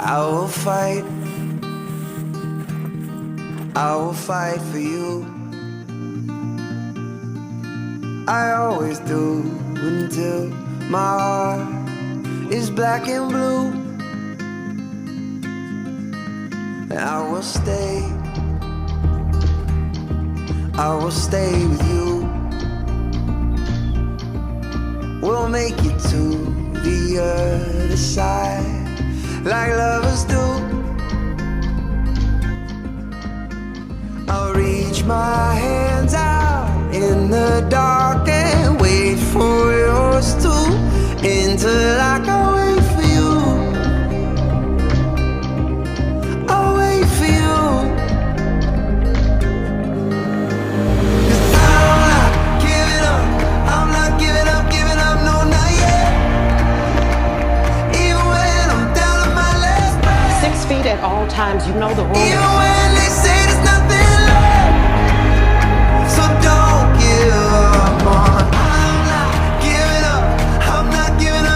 I will fight. I will fight for you. I always do until my heart is black and blue. I will stay. I will stay with you. We'll make it to the other side like lovers do. I'll reach my hands out in the dark and wait for yours to until I can wait for you. I'll wait for you. 'Cause I'm not giving up. I'm not giving up, no, not yet. Even when I'm down to my last breath. 6 feet at all times, you know the rules. Even when they say there's nothing left, so don't give up on. I'm not giving up. I'm not giving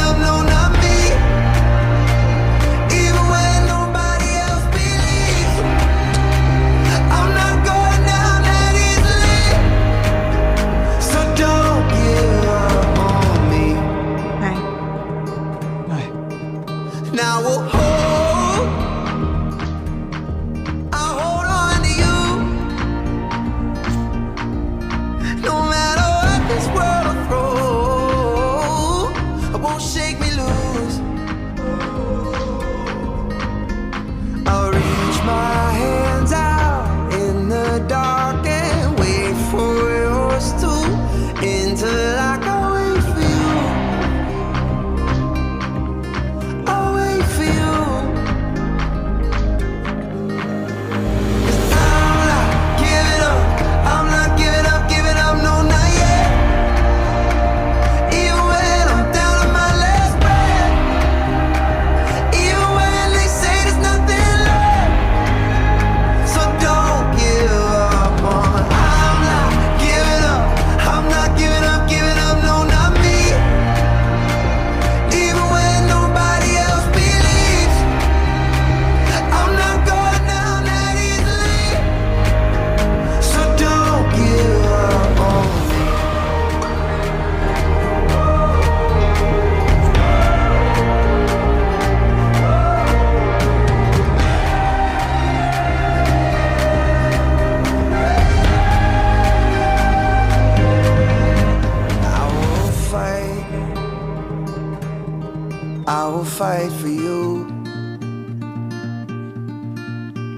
up, no, not me. Even when nobody else believes, I'm not going down that easily. So don't give up on me. Hey. Now we'll hold. I'll hold on to you. No matter what this world will throw, it won't shake me loose. I'll reach my hands out in the dark and wait for yours to until I can wait for you. I'll wait for you. 'Cause I'm not giving up. I'm not giving up, no, not yet. Even when I'm down to my last breath. Even when they say there's nothing left. So don't give up on. I'm not giving up. I'm not giving up, no, not me. Even when nobody else believes, I'm not going down that easily. So don't give up on me. I will fight. I will fight for you.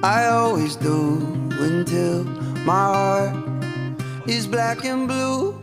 I always do until my heart is black and blue.